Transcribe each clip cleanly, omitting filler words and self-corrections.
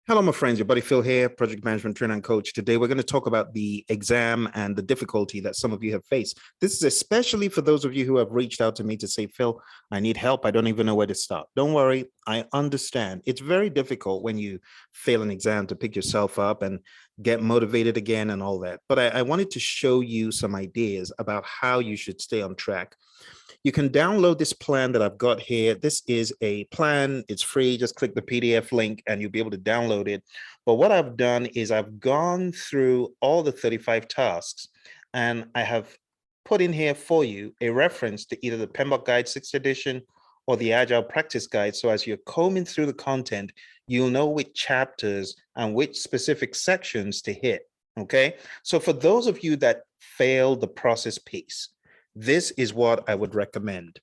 Hello, my friends. Your buddy Phil here, project management trainer and coach. Today, we're going to talk about the exam and the difficulty that some of you have faced. This is especially for those of you who have reached out to me to say, Phil, I need help. I don't even know where to start. Don't worry. I understand. It's very difficult when you fail an exam to pick yourself up and get motivated again and all that. But I wanted to show you some ideas about how you should stay on track. You can download this plan that I've got here. This is a plan. It's free. Just click the PDF link and you'll be able to download it. But what I've done is I've gone through all the 35 tasks and I have put in here for you a reference to either the PMP Guide 6th edition or the Agile Practice Guide. So as you're combing through the content, you'll know which chapters and which specific sections to hit. Okay. So for those of you that failed the process piece, this is what I would recommend.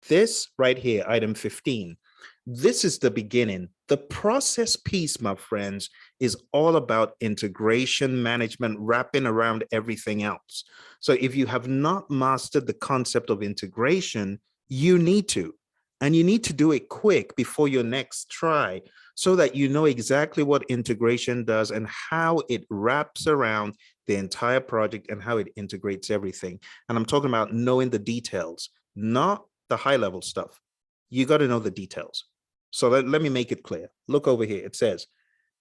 This right here, item 15, this is the beginning. The process piece, my friends, is all about integration management, wrapping around everything else. So if you have not mastered the concept of integration, you need to. And you need to do it quick before your next try so that you know exactly what integration does and how it wraps around the entire project and how it integrates everything. And I'm talking about knowing the details, not the high level stuff. You got to know the details. So let me make it clear. Look over here. It says,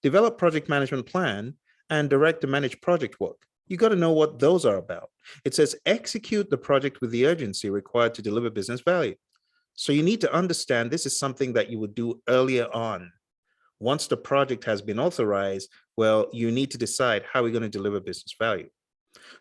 develop project management plan and direct and manage project work. You got to know what those are about. It says, execute the project with the urgency required to deliver business value. So you need to understand this is something that you would do earlier on. Once the project has been authorized, well, you need to decide how we're going to deliver business value.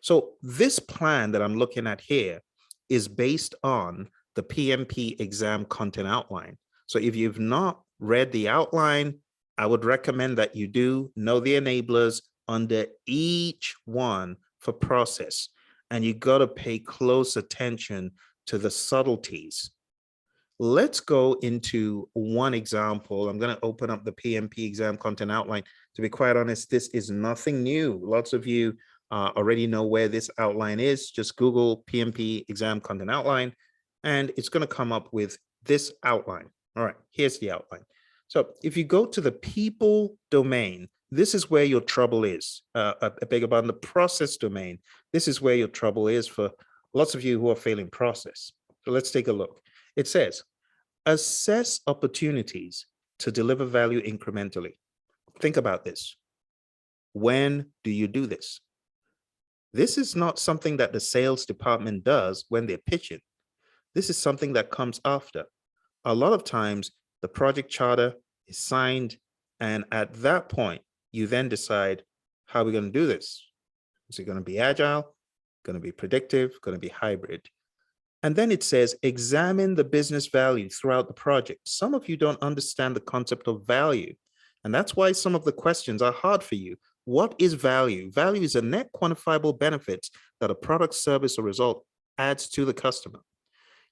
So this plan that I'm looking at here is based on the PMP exam content outline. So if you've not read the outline, I would recommend that you do know the enablers under each one for process. And you got to pay close attention to the subtleties. Let's go into one example. I'm going to open up the PMP exam content outline. To be quite honest, this is nothing new. Lots of you already know where this outline is. Just Google PMP exam content outline, and it's going to come up with this outline. All right, here's the outline. So if you go to the people domain, this is where your trouble is. I beg your pardon, the process domain. This is where your trouble is for lots of you who are failing process. So let's take a look. It says, assess opportunities to deliver value incrementally. Think about this. When do you do this? This is not something that the sales department does when they're pitching. This is something that comes after. A lot of times, the project charter is signed, and at that point, you then decide, how are we going to do this? Is it going to be agile, going to be predictive, going to be hybrid? And then it says, examine the business value throughout the project. Some of you don't understand the concept of value. And that's why some of the questions are hard for you. What is value? Value is a net quantifiable benefit that a product, service, or result adds to the customer.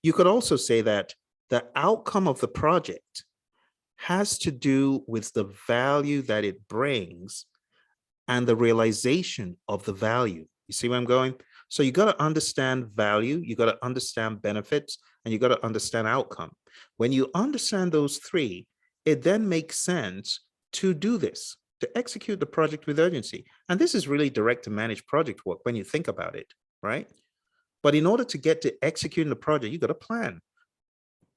You could also say that the outcome of the project has to do with the value that it brings and the realization of the value. You see where I'm going? So you got to understand value, you got to understand benefits, and you got to understand outcome. When you understand those three, it then makes sense to do this, to execute the project with urgency. And this is really direct to manage project work when you think about it, right? But in order to get to executing the project, you got a plan.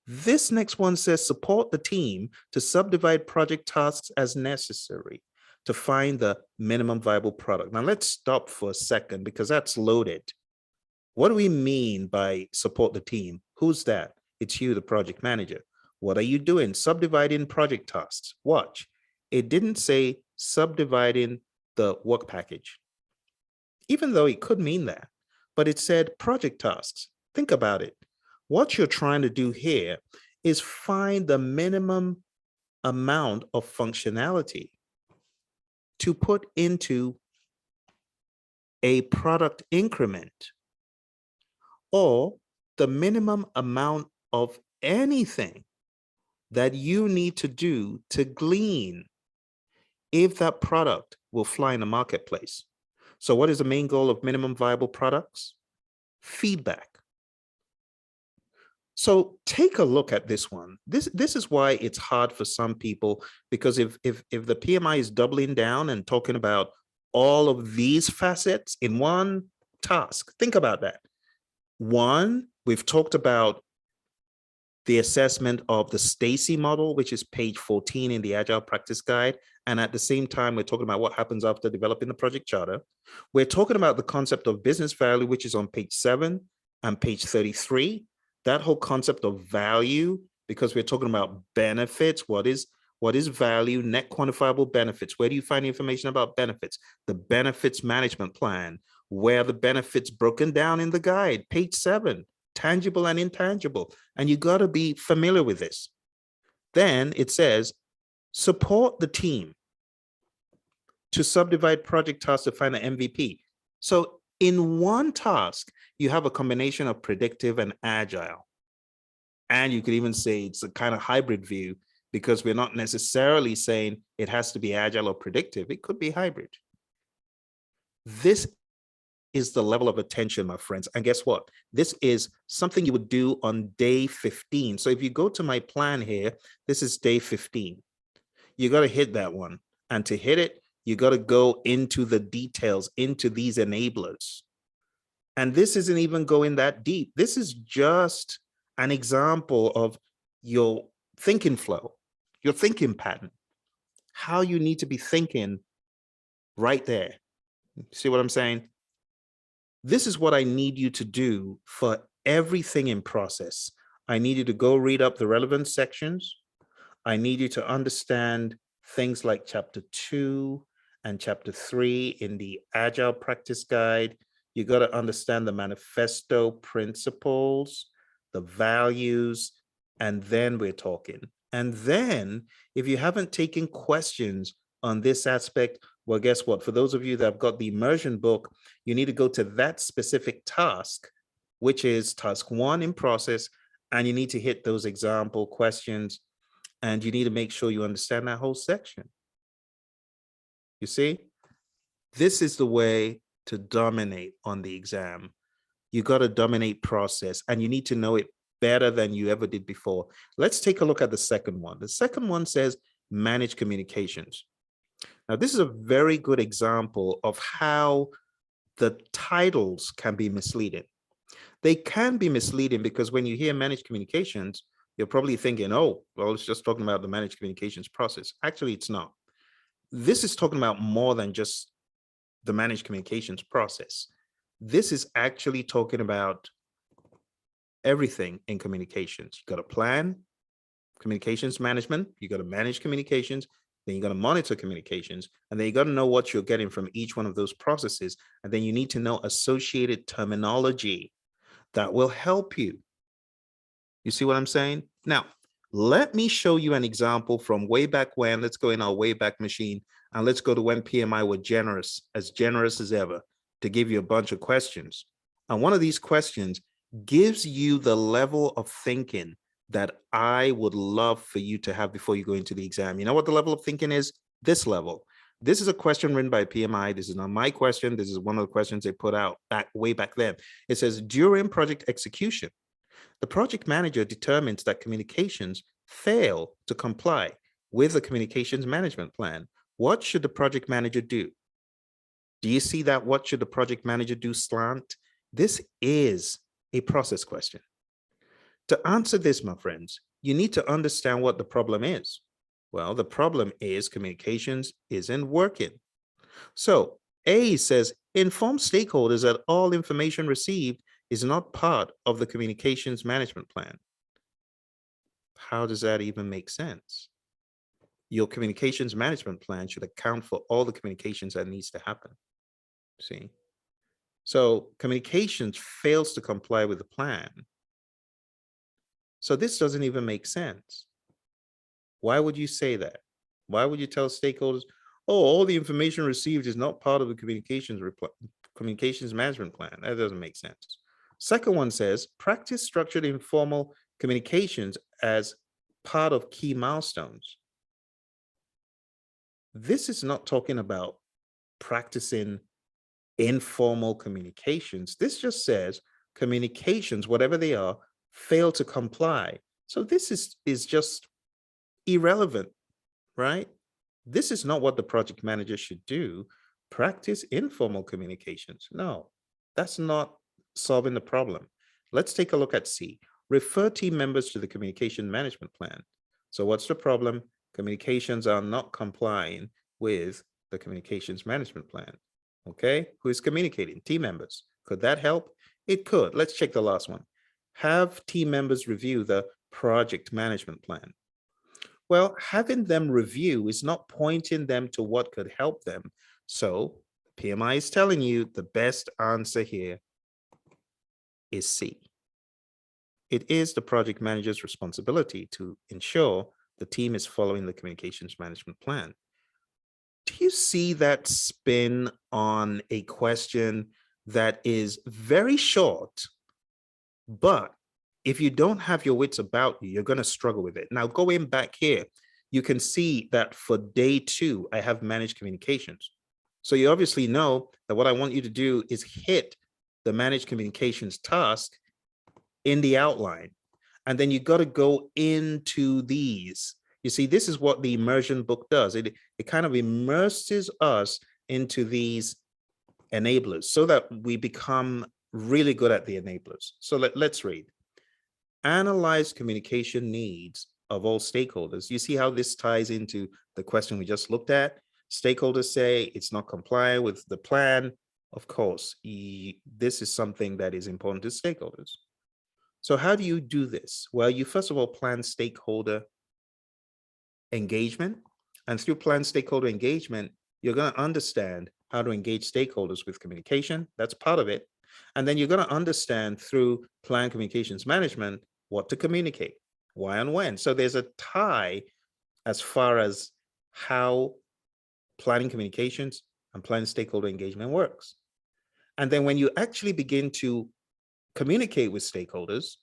This next one says, support the team to subdivide project tasks as necessary to find the minimum viable product. Now let's stop for a second because that's loaded. What do we mean by support the team? Who's that? It's you, the project manager. What are you doing? Subdividing project tasks. Watch. It didn't say subdividing the work package, even though it could mean that, but it said project tasks. Think about it. What you're trying to do here is find the minimum amount of functionality to put into a product increment, or the minimum amount of anything that you need to do to glean if that product will fly in the marketplace. So what is the main goal of minimum viable products? Feedback. So take a look at this one. This is why it's hard for some people, because if the PMI is doubling down and talking about all of these facets in one task, think about that. One, we've talked about the assessment of the Stacy model, which is page 14 in the Agile Practice Guide. And at the same time, we're talking about what happens after developing the project charter. We're talking about the concept of business value, which is on page 7 and page 33. That whole concept of value, because we're talking about benefits. What is value? Net quantifiable benefits. Where do you find information about benefits? The benefits management plan. Where are the benefits broken down in the guide? Page 7. Tangible and intangible. And you got to be familiar with this. Then it says, support the team to subdivide project tasks to find an MVP. So in one task, you have a combination of predictive and agile. And you could even say it's a kind of hybrid view, because we're not necessarily saying it has to be agile or predictive. It could be hybrid. This is the level of attention, my friends. And guess what? This is something you would do on day 15. So if you go to my plan here, this is day 15. You got to hit that one. And to hit it, you got to go into the details, into these enablers. And this isn't even going that deep. This is just an example of your thinking flow, your thinking pattern, how you need to be thinking right there. See what I'm saying? This is what I need you to do for everything in process. I need you to go read up the relevant sections. I need you to understand things like chapter 2 and chapter 3 in the Agile Practice Guide. You got to understand the manifesto principles, the values, and then we're talking. And then if you haven't taken questions on this aspect, well, guess what? For those of you that have got the immersion book, you need to go to that specific task, which is task 1 in process, and you need to hit those example questions, and you need to make sure you understand that whole section. You see, this is the way to dominate on the exam. You got to dominate process, and you need to know it better than you ever did before. Let's take a look at the second one. The second one says manage communications. Now, this is a very good example of how the titles can be misleading. They can be misleading because when you hear managed communications, you're probably thinking, oh, well, it's just talking about the managed communications process. Actually, it's not. This is talking about more than just the managed communications process. This is actually talking about everything in communications. You got a plan, communications management, you got to manage communications, then you got to monitor communications, and then you got to know what you're getting from each one of those processes. And then you need to know associated terminology that will help you. You see what I'm saying? Now, let me show you an example from way back when. Let's go in our way back machine, and let's go to when PMI were generous as ever, to give you a bunch of questions. And one of these questions gives you the level of thinking that I would love for you to have before you go into the exam. You know what the level of thinking is? This level. This is a question written by PMI. This is not my question. This is one of the questions they put out way back then. It says, during project execution, the project manager determines that communications fail to comply with the communications management plan. What should the project manager do? Do you see that what should the project manager do slant? This is a process question. To answer this, my friends, you need to understand what the problem is. Well, the problem is communications isn't working. So A says, inform stakeholders that all information received is not part of the communications management plan. How does that even make sense? Your communications management plan should account for all the communications that needs to happen. See? So communications fails to comply with the plan. So this doesn't even make sense. Why would you say that? Why would you tell stakeholders, oh, all the information received is not part of the communications management plan? That doesn't make sense. Second one says, practice structured informal communications as part of key milestones. This is not talking about practicing informal communications. This just says communications, whatever they are, fail to comply. So this is just irrelevant, right? This is not what the project manager should do. Practice informal communications. No, that's not solving the problem. Let's take a look at C. Refer team members to the communication management plan. So what's the problem? Communications are not complying with the communications management plan. Okay, who is communicating? Team members. Could that help? It could. Let's check the last one. Have team members review the project management plan. Well, having them review is not pointing them to what could help them. So PMI is telling you the best answer here is C. It is the project manager's responsibility to ensure the team is following the communications management plan. Do you see that spin on a question that is very short, but if you don't have your wits about you, you're going to struggle with it. Now, going back here, you can see that for day 2, I have managed communications. So you obviously know that what I want you to do is hit the managed communications task in the outline. And then you got to go into these. You see, this is what the immersion book does. It kind of immerses us into these enablers so that we become really good at the enablers. So let's read. Analyze communication needs of all stakeholders. You see how this ties into the question we just looked at? Stakeholders say it's not compliant with the plan. Of course, this is something that is important to stakeholders. So how do you do this? Well, you first of all plan stakeholder engagement. And through plan stakeholder engagement, you're going to understand how to engage stakeholders with communication. That's part of it. And then you're going to understand through plan communications management what to communicate, why and when. So there's a tie as far as how planning communications and plan stakeholder engagement works. And then when you actually begin to communicate with stakeholders,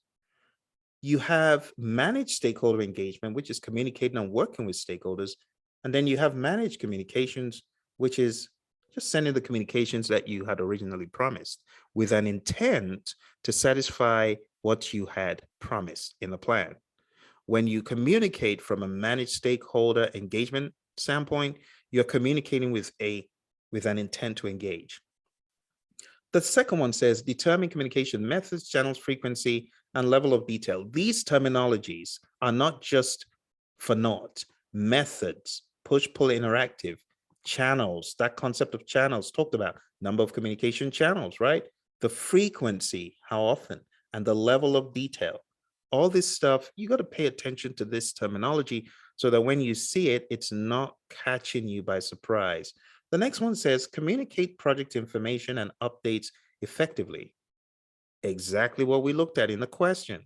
you have managed stakeholder engagement, which is communicating and working with stakeholders. And then you have managed communications, which is just sending the communications that you had originally promised with an intent to satisfy what you had promised in the plan. When you communicate from a managed stakeholder engagement standpoint, you're communicating with an intent to engage. The second one says, determine communication methods, channels, frequency, and level of detail. These terminologies are not just for naught. Methods, push, pull, interactive, channels, that concept of channels talked about, number of communication channels, right? The frequency, how often, and the level of detail. All this stuff, you got to pay attention to this terminology so that when you see it, it's not catching you by surprise. The next one says, communicate project information and updates effectively. Exactly what we looked at in the question.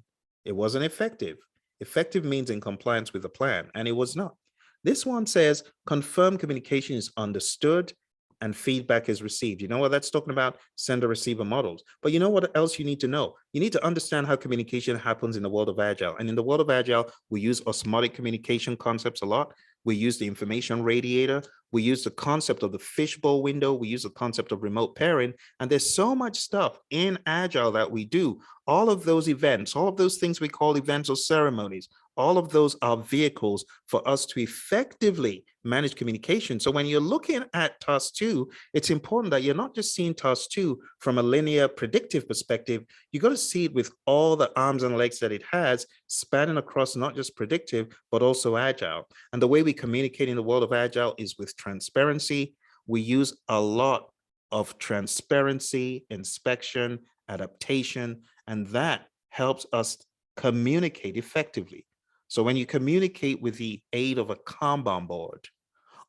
It wasn't effective. Effective means in compliance with the plan, and it was not. This one says, confirm communication is understood and feedback is received. You know what that's talking about? Sender-receiver models. But you know what else you need to know? You need to understand how communication happens in the world of Agile. And in the world of Agile, we use osmotic communication concepts a lot. We use the information radiator. We use the concept of the fishbowl window. We use the concept of remote pairing. And there's so much stuff in Agile that we do. All of those events, all of those things we call events or ceremonies, all of those are vehicles for us to effectively manage communication. So when you're looking at task 2, it's important that you're not just seeing task 2 from a linear predictive perspective. You got to see it with all the arms and legs that it has, spanning across not just predictive, but also Agile. And the way we communicate in the world of Agile is with transparency. We use a lot of transparency, inspection, adaptation, and that helps us communicate effectively. So when you communicate with the aid of a Kanban board,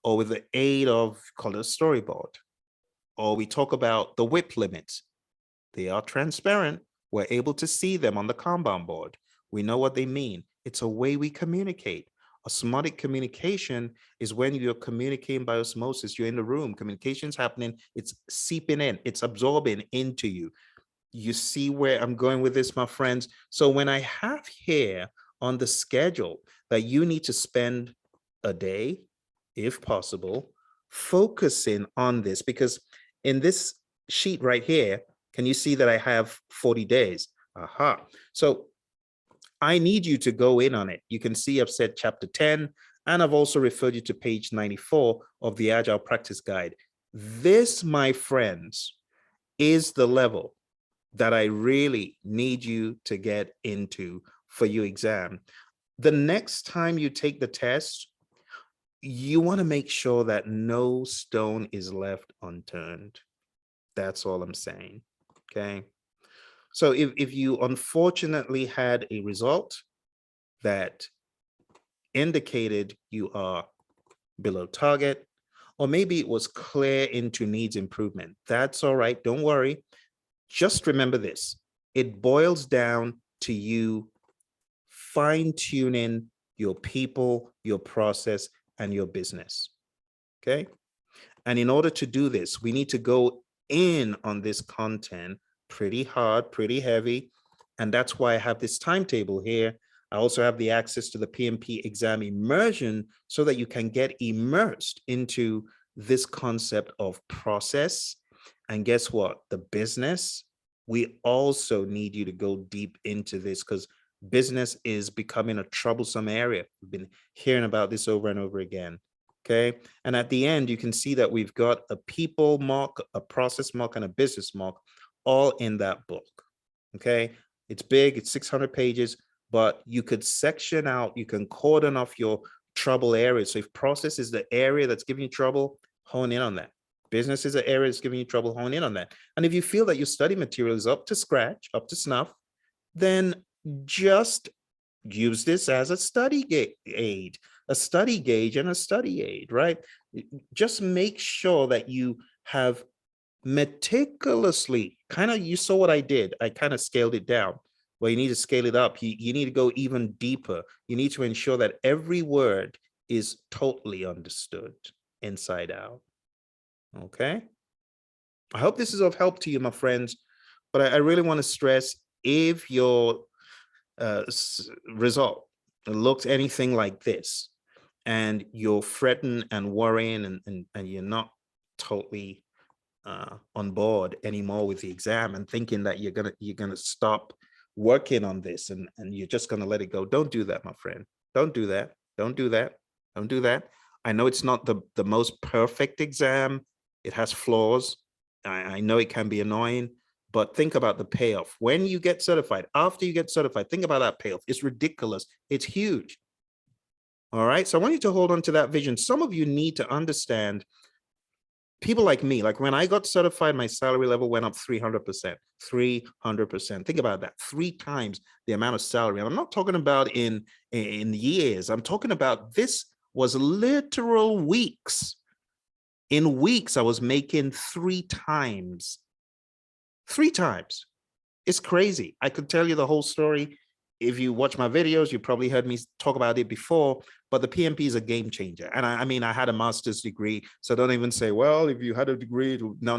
or with the aid of, call it a storyboard, or we talk about the WIP limits, they are transparent. We're able to see them on the Kanban board. We know what they mean. It's a way we communicate. Osmotic communication is when you're communicating by osmosis. You're in the room, communication's happening, it's seeping in, it's absorbing into you. You see where I'm going with this, my friends? So when I have here on the schedule that you need to spend a day, if possible, focusing on this, because in this sheet right here, can you see that I have 40 days? Aha. So I need you to go in on it. You can see I've said chapter 10, and I've also referred you to page 94 of the Agile Practice Guide. This, my friends, is the level that I really need you to get into for your exam. The next time you take the test, you want to make sure that no stone is left unturned. That's all I'm saying. Okay. So if you unfortunately had a result that indicated you are below target, or maybe it was clear into needs improvement, that's all right. Don't worry. Just remember this. It boils down to you fine-tuning your people, your process, and your business. Okay. And in order to do this, we need to go in on this content pretty hard, pretty heavy. And that's why I have this timetable here. I also have the access to the Pmp Exam Immersion so that you can get immersed into this concept of process. And guess what? The business, we also need you to go deep into this because business is becoming a troublesome area. We've been hearing about this over and over again. Okay. And at the end, you can see that we've got a people mock, a process mock, and a business mock all in that book. Okay. It's big, it's 600 pages, but you could section out, you can cordon off your trouble areas. So if process is the area that's giving you trouble, hone in on that. Business is the area that's giving you trouble, hone in on that. And if you feel that your study material is up to scratch, up to snuff, then just use this as a study aid, a study gauge and a study aid, right? Just make sure that you have meticulously you saw what I did. I kind of scaled it down. Well, you need to scale it up. You need to go even deeper. You need to ensure that every word is totally understood inside out. Okay. I hope this is of help to you, my friends, but I really want to stress, if your result looks anything like this and you're fretting and worrying and you're not totally on board anymore with the exam and thinking that you're gonna stop working on this and you're just gonna let it go, don't do that, my friend. Don't do that. Don't do that. Don't do that. I know it's not the most perfect exam. It has flaws. I know it can be annoying, but think about the payoff. When you get certified, after you get certified, think about that payoff. It's ridiculous. It's huge. All right. So I want you to hold on to that vision. Some of you need to understand, people like me, like when I got certified, my salary level went up 300%, 300%. Think about that, 3 times the amount of salary. And I'm not talking about in years. I'm talking about, this was literal weeks. In weeks, I was making 3 times. 3 times. It's crazy. I could tell you the whole story. If you watch my videos, you probably heard me talk about it before, but the PMP is a game changer. And I mean, I had a master's degree, so don't even say, well, if you had a degree, no.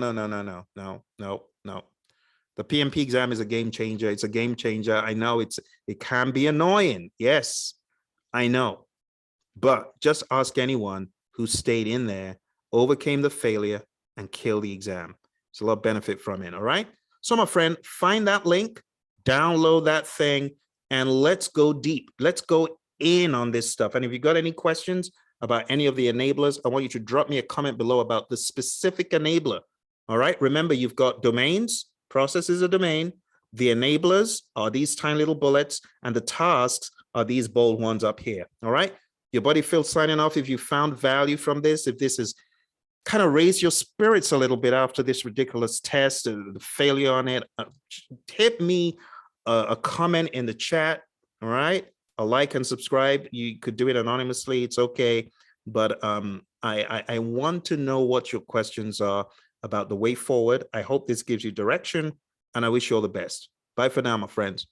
The PMP exam is a game changer. It's a game changer. I know it can be annoying. Yes, I know. But just ask anyone who stayed in there, overcame the failure, and killed the exam. There's a lot of benefit from it, all right? So my friend, find that link, download that thing, and let's go deep. Let's go in on this stuff. And if you got any questions about any of the enablers, I want you to drop me a comment below about the specific enabler. All right. Remember, you've got domains. Process is a domain. The enablers are these tiny little bullets, and the tasks are these bold ones up here. All right. Your buddy Phil signing off. If you found value from this, if this is kind of raise your spirits a little bit after this ridiculous test, the failure on it, hit me a comment in the chat. All right, a like and subscribe. You could do it anonymously, it's okay, but I want to know what your questions are about the way forward. I hope this gives you direction, and I wish you all the best. Bye for now, my friends.